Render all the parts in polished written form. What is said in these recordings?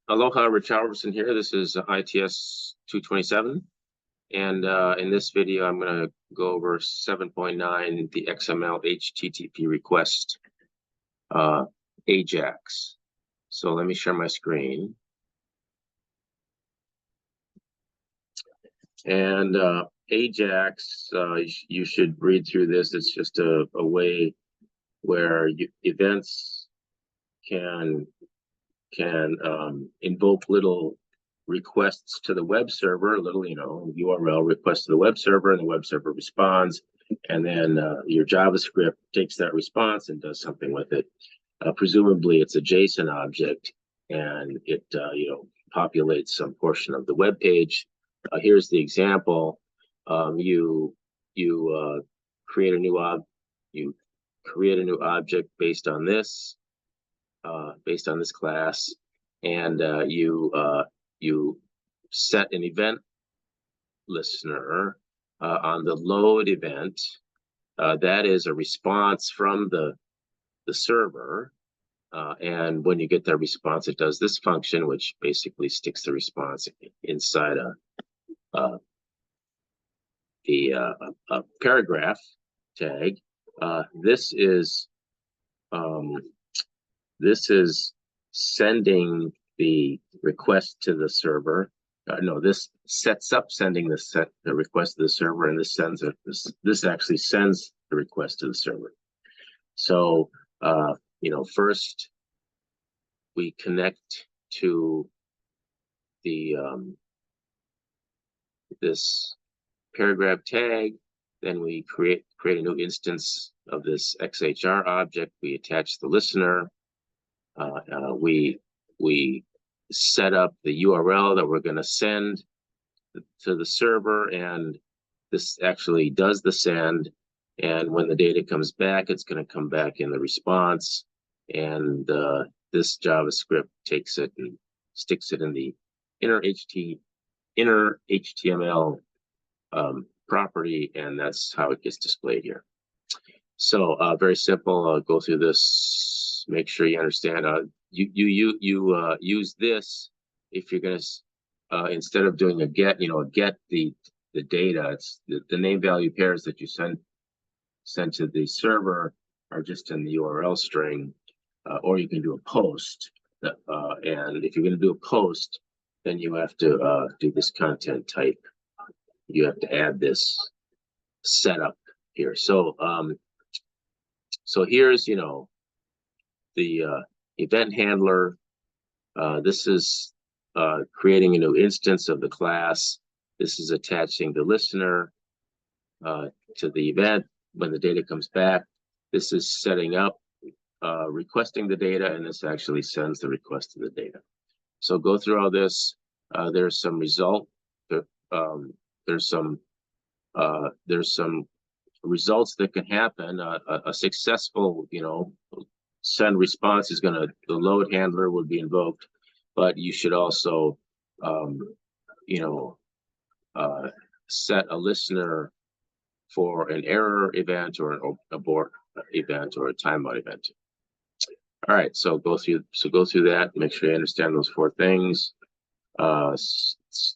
Aloha, Rich Alverson here. This is ITS227. And in this video, I'm going to go over 7.9, the XML HTTP request, Ajax. So let me share my screen. And Ajax, you should read through this. It's just a way where events can invoke little requests to the web server, little, URL request to the web server, and the web server responds. And then your JavaScript takes that response and does something with it. Presumably, it's a JSON object, and it populates some portion of the web page. Here's the example. You create a new object based on this class, and you set an event listener on the load event. That is a response from the server, and when you get that response, it does this function, which basically sticks the response inside a paragraph tag. This is sending the request to the server. This sets up sending the request to the server, and this actually sends the request to the server. So first we connect to the this paragraph tag. Then we create a new instance of this XHR object. We attach the listener. We set up the URL that we're going to send to the server, and this actually does the send. And when the data comes back, it's going to come back in the response, and this JavaScript takes it and sticks it in the inner HTML property, and that's how it gets displayed here. So very simple. I'll go through this. Make sure you understand. You use this if you're going to instead of doing a get. Get the data. It's the name value pairs that you send to the server are just in the URL string, or you can do a post. And if you're going to do a post, then you have to do this content type. You have to add this setup here. So so here's the event handler. This is creating a new instance of the class. This is attaching the listener to the event. When the data comes back, this is setting up requesting the data, and this actually sends the request to the data. So go through all this. There's some result. There's some results that can happen. A successful, send response is the load handler would be invoked, but you should also, set a listener for an error event or an abort event or a timeout event. All right, so go through that. Make sure you understand those four things.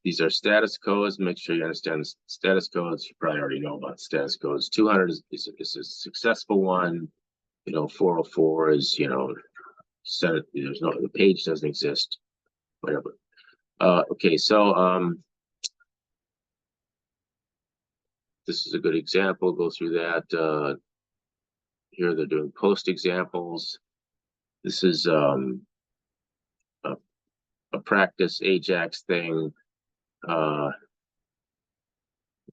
These are status codes. Make sure you understand the status codes. You probably already know about status codes. 200 is a successful one. 404 is the page doesn't exist. Whatever. Okay, so this is a good example. Go through that. Here they're doing post examples. This is a practice Ajax thing. Let's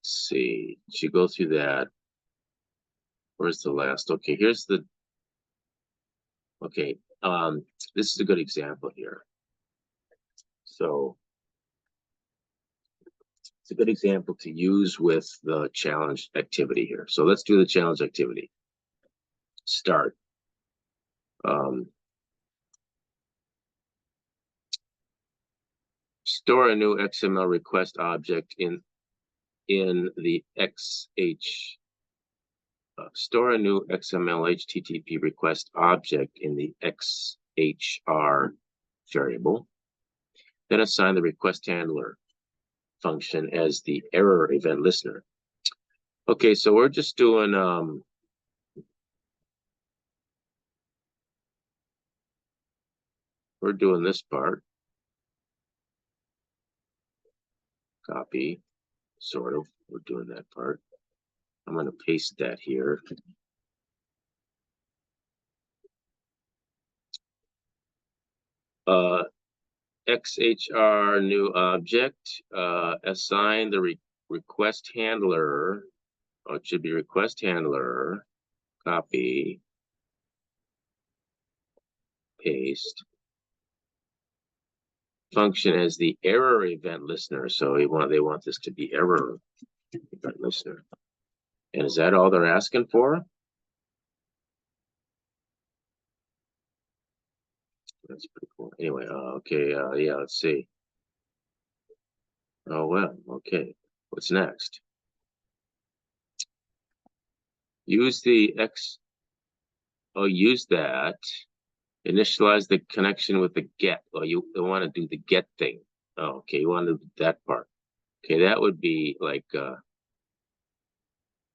see. Should go through that. Where's the last? Okay, here's the. Okay, this is a good example here. So it's a good example to use with the challenge activity here. So let's do the challenge activity. Start. Store a new XML request object in the store a new XML HTTP request object in the XHR variable. Then assign the request handler function as the error event listener. Okay, so we're just doing this part. Copy, sort of. We're doing that part. I'm going to paste that here. XHR new object, assign the request handler. Oh, it should be request handler. Copy, paste. Function as the error event listener. So they want this to be error event listener. And is that all they're asking for? That's pretty cool. Anyway, okay, yeah, let's see. Oh, well, okay. What's next? Use use that. Initialize the connection with the get. Oh, you want to do the get thing. Oh, okay, you want to do that part. Okay, that would be like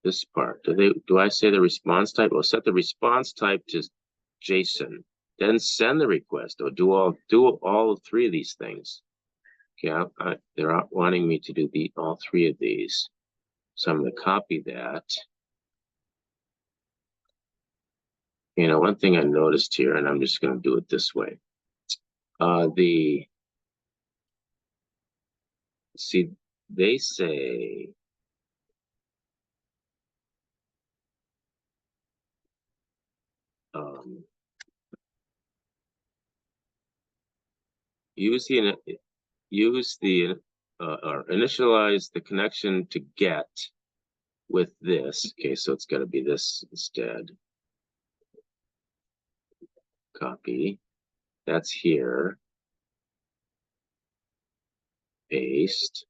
this part. Do I say the response type? Well, set the response type to JSON. Then send the request, or do all three of these things. Okay, they're wanting me to do all three of these. So I'm going to copy that. You know, one thing I noticed here, and I'm just going to do it this way. See, they say use the or initialize the connection to get with this. Okay, so it's got to be this instead. Copy. That's here. Paste.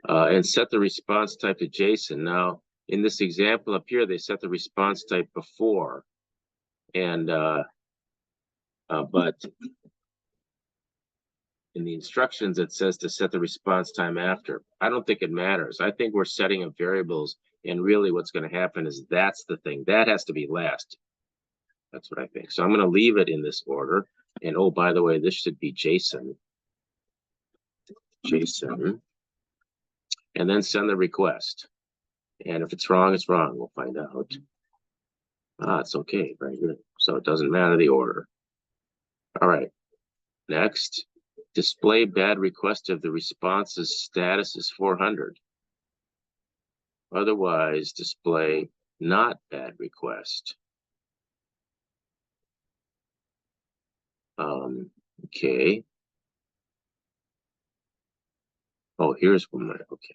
And set the response type to JSON. Now, in this example up here, they set the response type before. And but in the instructions, it says to set the response time after. I don't think it matters. I think we're setting up variables, and really what's going to happen is that's the thing. That has to be last. That's what I think. So I'm going to leave it in this order. And oh, by the way, this should be JSON. JSON. And then send the request. And if it's wrong, it's wrong. We'll find out. It's okay. Very good. So it doesn't matter the order. All right. Next, display bad request if the response's status is 400. Otherwise, display not bad request. Okay. Oh, here's one more. Okay.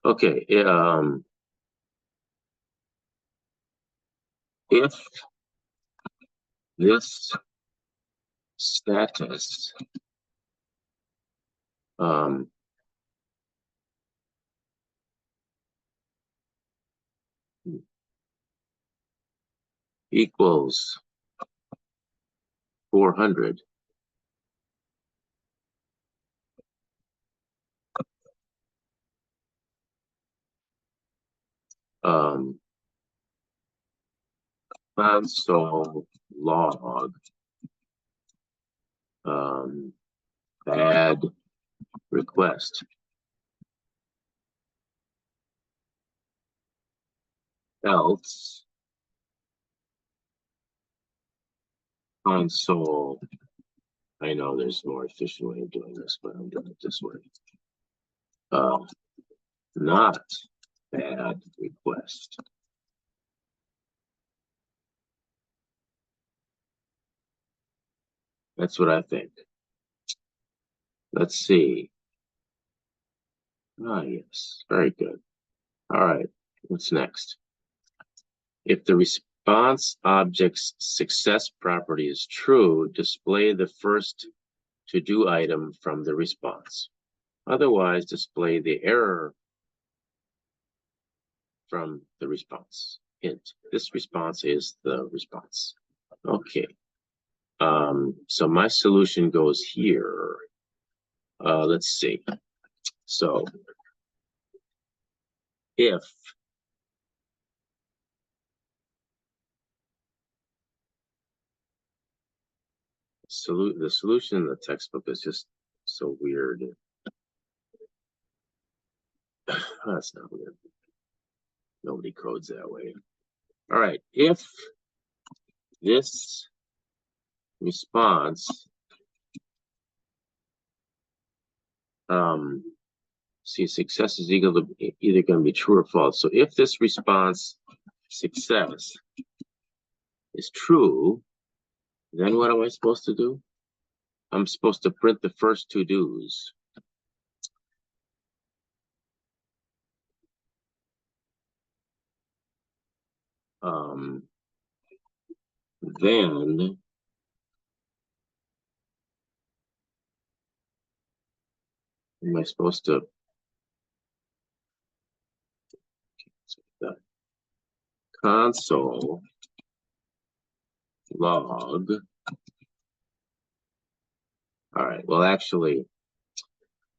Okay. If this status equals 400, console log bad request. Else console. I know there's a more efficient way of doing this, but I'm doing it this way. Not bad request. That's what I think. Let's see. Ah, yes. Very good. All right. What's next? If the response object's success property is true, display the first to-do item from the response. Otherwise, display the error from the response. Hint, this response is the response. Okay. So my solution goes here. Let's see. So if the solution in the textbook is just so weird. That's not weird. Nobody codes that way. All right, if this response, see, success is equal to either going to be true or false. So if this response success is true, then what am I supposed to do? I'm supposed to print the first two do's. Then am I supposed to the console log? All right, well, actually,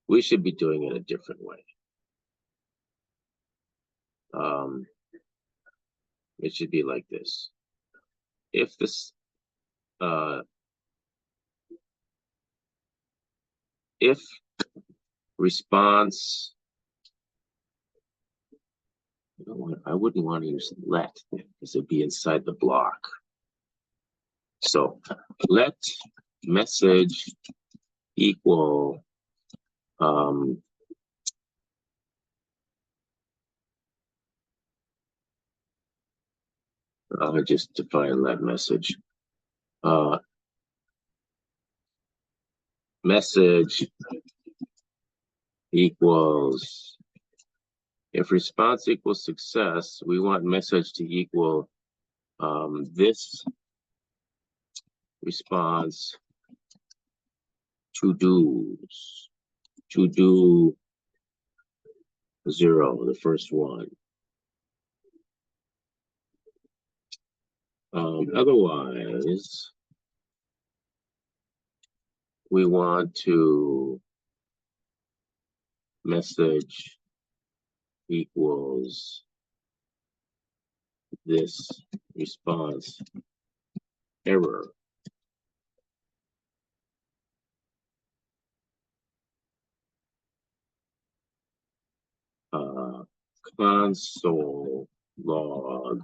we should be doing it a different way. It should be like this. If this, if response, you know what, I wouldn't want to use let because it'd be inside the block. So let message equal I'll just define let message. Message equals, if response equals success, we want message to equal this response to do's, to do 0, the first one. Otherwise, we want to message equals this response error. Console log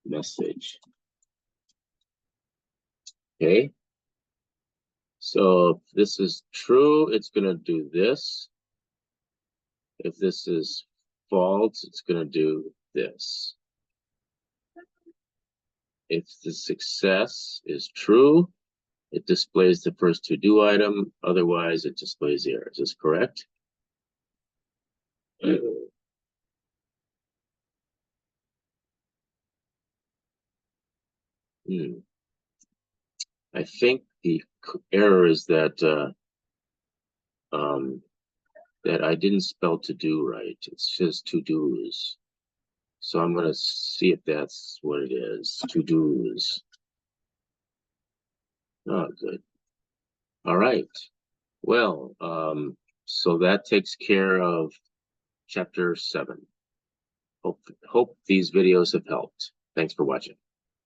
message. Okay. So if this is true, it's going to do this. If this is false, it's going to do this. If the success is true, it displays the first to do item. Otherwise, it displays the error. Is this correct? I think the error is that that I didn't spell to do right. It says to do's. So I'm going to see if that's what it is. To do's. Oh, good. All right. Well, so that takes care of chapter 7. Hope these videos have helped. Thanks for watching.